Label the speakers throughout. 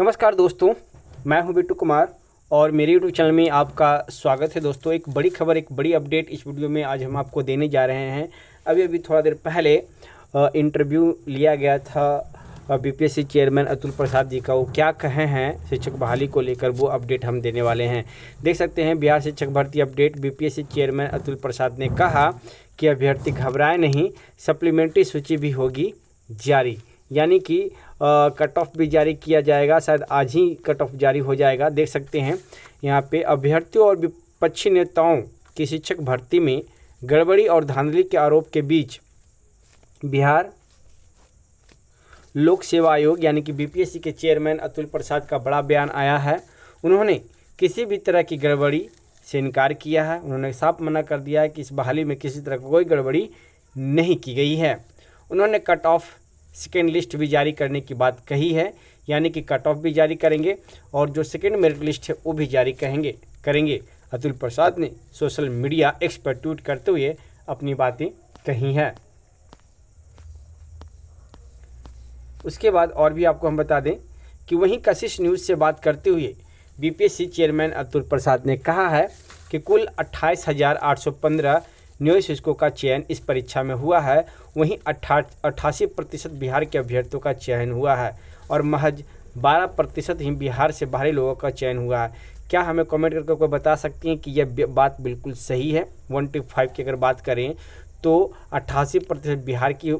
Speaker 1: नमस्कार दोस्तों, मैं हूं बिट्टू कुमार और मेरे यूट्यूब चैनल में आपका स्वागत है। दोस्तों, एक बड़ी खबर, एक बड़ी अपडेट इस वीडियो में आज हम आपको देने जा रहे हैं। अभी थोड़ा देर पहले इंटरव्यू लिया गया था बीपीएससी चेयरमैन अतुल प्रसाद जी का। वो क्या कहे हैं शिक्षक बहाली को लेकर, वो अपडेट हम देने वाले हैं। देख सकते हैं, बिहार शिक्षक भर्ती update. BPSC chairman Atul Prasad ने कहा कि अभ्यर्थी घबराए नहीं, सप्लीमेंट्री सूची भी होगी जारी। यानी कि कट ऑफ भी जारी किया जाएगा, शायद आज ही कट ऑफ जारी हो जाएगा। देख सकते हैं यहाँ पे अभ्यर्थियों और विपक्षी नेताओं की शिक्षक भर्ती में गड़बड़ी और धांधली के आरोप के बीच बिहार लोक सेवा आयोग यानी कि बीपीएससी के चेयरमैन अतुल प्रसाद का बड़ा बयान आया है। उन्होंने किसी भी तरह की गड़बड़ी से इनकार किया है। उन्होंने साफ मना कर दिया है कि इस बहाली में किसी तरह की कोई गड़बड़ी नहीं की गई है। उन्होंने कट ऑफ सेकेंड लिस्ट भी जारी करने की बात कही है, यानी कि कट ऑफ भी जारी करेंगे और जो सेकेंड मेरिट लिस्ट है वो भी जारी करेंगे। अतुल प्रसाद ने सोशल मीडिया एक्स पर ट्वीट करते हुए अपनी बातें कही हैं। उसके बाद और भी आपको हम बता दें कि वहीं कशिश न्यूज़ से बात करते हुए बीपीएससी चेयरमैन अतुल प्रसाद ने कहा है कि कुल 28,815 न्यू शिक्षकों का चयन इस परीक्षा में हुआ है। वहीं 88% बिहार के अभ्यर्थियों का चयन हुआ है और महज 12% ही बिहार से बाहरी लोगों का चयन हुआ है। क्या हमें कमेंट करके कोई बता सकती हैं कि यह बात बिल्कुल सही है? 1 to 5 की अगर बात करें तो 88% बिहार की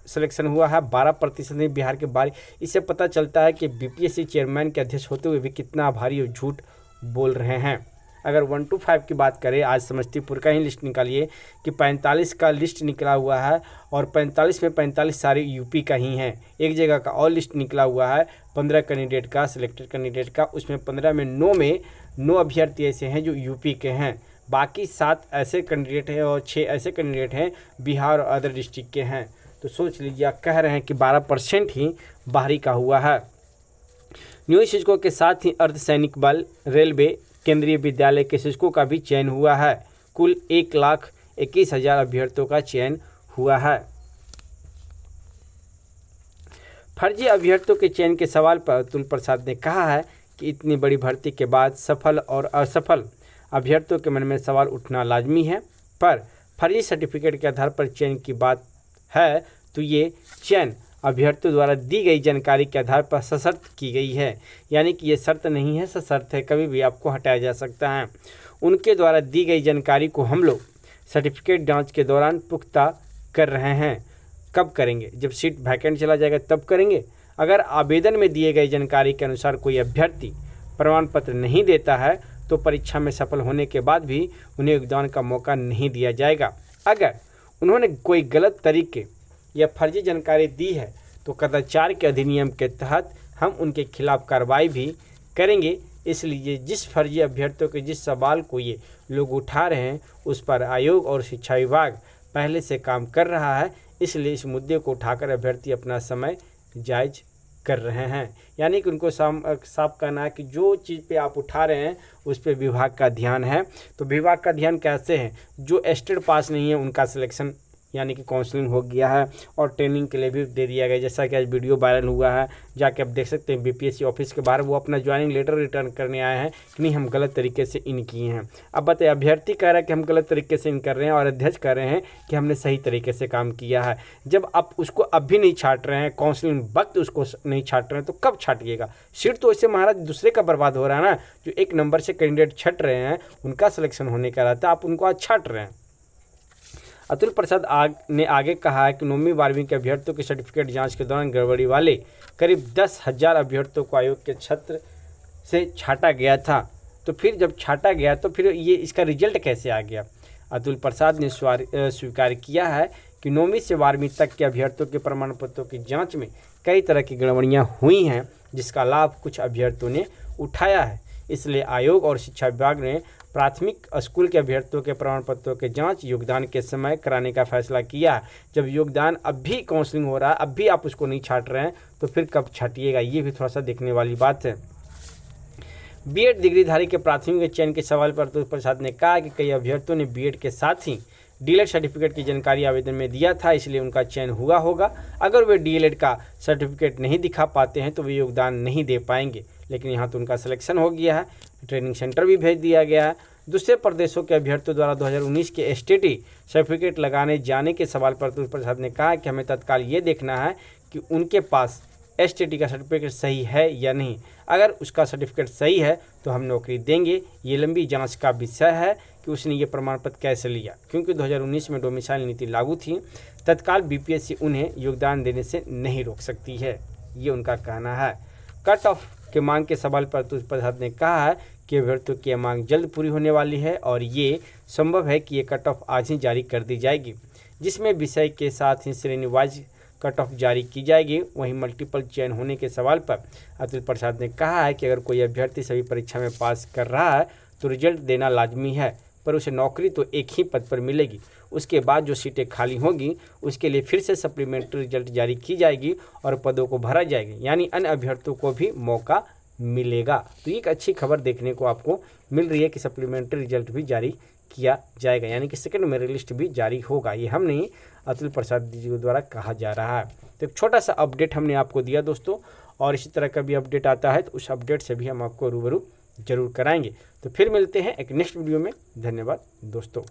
Speaker 1: सिलेक्शन हुआ है, 12% ही बिहार के बाहरी। इससे पता चलता है कि बीपीएससी चेयरमैन के अध्यक्ष होते हुए भी कितना आभारी और झूठ बोल रहे हैं। अगर 1 to 5 की बात करें, आज समस्तीपुर का ही लिस्ट निकालिए कि 45 का लिस्ट निकला हुआ है और 45 में 45 सारे यूपी का ही हैं। एक जगह का और लिस्ट निकला हुआ है 15 कैंडिडेट का, सिलेक्टेड कैंडिडेट का। उसमें 15 में 9 अभ्यर्थी ऐसे हैं जो यूपी के हैं। बाकी 7 ऐसे कैंडिडेट हैं और 6 ऐसे कैंडिडेट हैं बिहार और अदर डिस्ट्रिक्ट के हैं। तो सोच लीजिए, आप कह रहे हैं कि 12% ही बाहरी का हुआ है। न्यू शिक्षकों के साथ ही अर्धसैनिक बल, रेलवे, केंद्रीय विद्यालय के शिक्षकों का भी चयन हुआ है। कुल 1,21,000 अभ्यर्थियों का चयन हुआ है। फर्जी अभ्यर्थियों के चयन के सवाल पर अतुल प्रसाद ने कहा है कि इतनी बड़ी भर्ती के बाद सफल और असफल अभ्यर्थियों के मन में सवाल उठना लाजमी है, पर फर्जी सर्टिफिकेट के आधार पर चयन की बात है तो ये चयन अभ्यर्थियों द्वारा दी गई जानकारी के आधार पर सशर्त की गई है। यानी कि ये शर्त नहीं है, सशर्त है, कभी भी आपको हटाया जा सकता है। उनके द्वारा दी गई जानकारी को हम लोग सर्टिफिकेट जांच के दौरान पुख्ता कर रहे हैं। कब करेंगे? जब सीट वैकेंट चला जाएगा तब करेंगे। अगर आवेदन में दिए गई जानकारी के अनुसार कोई अभ्यर्थी प्रमाण पत्र नहीं देता है तो परीक्षा में सफल होने के बाद भी उन्हें योगदान का मौका नहीं दिया जाएगा। अगर उन्होंने कोई गलत तरीके या फर्जी जानकारी दी है तो कदाचार के अधिनियम के तहत हम उनके खिलाफ कार्रवाई भी करेंगे। इसलिए जिस फर्जी अभ्यर्थियों के जिस सवाल को ये लोग उठा रहे हैं उस पर आयोग और शिक्षा विभाग पहले से काम कर रहा है। इसलिए इस मुद्दे को उठाकर अभ्यर्थी अपना समय जायज कर रहे हैं। यानी कि उनको साफ कहना है कि जो चीज़ पे आप उठा रहे हैं उस पे विभाग का ध्यान है। तो विभाग का ध्यान कैसे है? जो एस्टेड पास नहीं है उनका सिलेक्शन यानी कि काउंसलिंग हो गया है और ट्रेनिंग के लिए भी दे दिया गया। जैसा कि आज वीडियो वायरल हुआ है, जाके आप देख सकते हैं बीपीएससी ऑफिस के बाहर वो अपना ज्वाइनिंग लेटर रिटर्न करने आए हैं कि नहीं हम गलत तरीके से इन किए हैं। अब बताइए, अभ्यर्थी कह रहा है कि हम गलत तरीके से इन कर रहे हैं और अध्यक्ष कह रहे हैं कि हमने सही तरीके से काम किया है। जब आप उसको अब भी नहीं छाट रहे हैं, काउंसलिंग वक्त उसको नहीं छाट रहे हैं, तो कब छाटिएगा? सीट तो ऐसे महाराज दूसरे का बर्बाद हो रहा है ना। जो 1 नंबर से कैंडिडेट छट रहे हैं उनका सिलेक्शन होने का रहता है, आप उनको आज छाट रहे हैं। अतुल प्रसाद ने आगे कहा है कि 9वीं 12वीं के अभ्यर्थियों की सर्टिफिकेट जांच के दौरान गड़बड़ी वाले करीब 10,000 अभ्यर्थियों को आयोग के छत्र से छाटा गया था। तो फिर जब छाटा गया तो फिर ये इसका रिजल्ट कैसे आ गया? अतुल प्रसाद ने स्वीकार किया है कि 9वीं से 12वीं तक के अभ्यर्थियों के प्रमाण पत्रों की जाँच में कई तरह की गड़बड़ियाँ हुई हैं, जिसका लाभ कुछ अभ्यर्थियों ने उठाया है। इसलिए आयोग और शिक्षा विभाग ने प्राथमिक स्कूल के अभ्यर्थियों के प्रमाण पत्रों के जांच योगदान के समय कराने का फैसला किया है। जब योगदान अब भी काउंसलिंग हो रहा है, अब भी आप उसको नहीं छाट रहे हैं, तो फिर कब छाटिएगा? ये भी थोड़ा सा देखने वाली बात है। बीएड डिग्रीधारी के प्राथमिक चयन के सवाल पर अतुल प्रसाद ने कहा कि कई अभ्यर्थियों ने बीएड के साथ ही डीएलएड सर्टिफिकेट की जानकारी आवेदन में दिया था, इसलिए उनका चयन हुआ होगा। अगर वे डीएलएड का सर्टिफिकेट नहीं दिखा पाते हैं तो वे योगदान नहीं दे पाएंगे, लेकिन यहाँ तो उनका सिलेक्शन हो गया है, ट्रेनिंग सेंटर भी भेज दिया गया है। दूसरे प्रदेशों के अभ्यर्थियों द्वारा 2019 के एसटीटी सर्टिफिकेट लगाने जाने के सवाल पर अतुल प्रसाद ने कहा कि हमें तत्काल ये देखना है कि उनके पास एसटीटी का सर्टिफिकेट सही है या नहीं। अगर उसका सर्टिफिकेट सही है तो हम नौकरी देंगे। ये लंबी जांच का विषय है कि उसने ये प्रमाण पत्र कैसे लिया, क्योंकि 2019 में डोमिसाइल नीति लागू थी। तत्काल बीपीएससी उन्हें योगदान देने से नहीं रोक सकती है, ये उनका कहना है। कट ऑफ के मांग के सवाल पर अतुल प्रसाद ने कहा है कि अभ्यर्थियों की मांग जल्द पूरी होने वाली है और ये संभव है कि ये कट ऑफ आज ही जारी कर दी जाएगी, जिसमें विषय के साथ ही श्रेणी वाइज कट ऑफ जारी की जाएगी। वहीं मल्टीपल चयन होने के सवाल पर अतुल प्रसाद ने कहा है कि अगर कोई अभ्यर्थी सभी परीक्षा में पास कर रहा है तो रिजल्ट देना लाजमी है, पर उसे नौकरी तो एक ही पद पर मिलेगी। उसके बाद जो सीटें खाली होंगी उसके लिए फिर से सप्लीमेंट्री रिजल्ट जारी की जाएगी और पदों को भरा जाएगा, यानी अन्य अभ्यर्थियों को भी मौका मिलेगा। तो एक अच्छी खबर देखने को आपको मिल रही है कि सप्लीमेंट्री रिजल्ट भी जारी किया जाएगा, यानी कि सेकंड मेरिट लिस्ट भी जारी होगा। ये हम नहीं, अतुल प्रसाद जी द्वारा कहा जा रहा है। तो एक छोटा सा अपडेट हमने आपको दिया दोस्तों, और इसी तरह का भी अपडेट आता है तो उस अपडेट से भी हम आपको रूबरू जरूर कराएंगे। तो फिर मिलते हैं एक नेक्स्ट वीडियो में। धन्यवाद दोस्तों।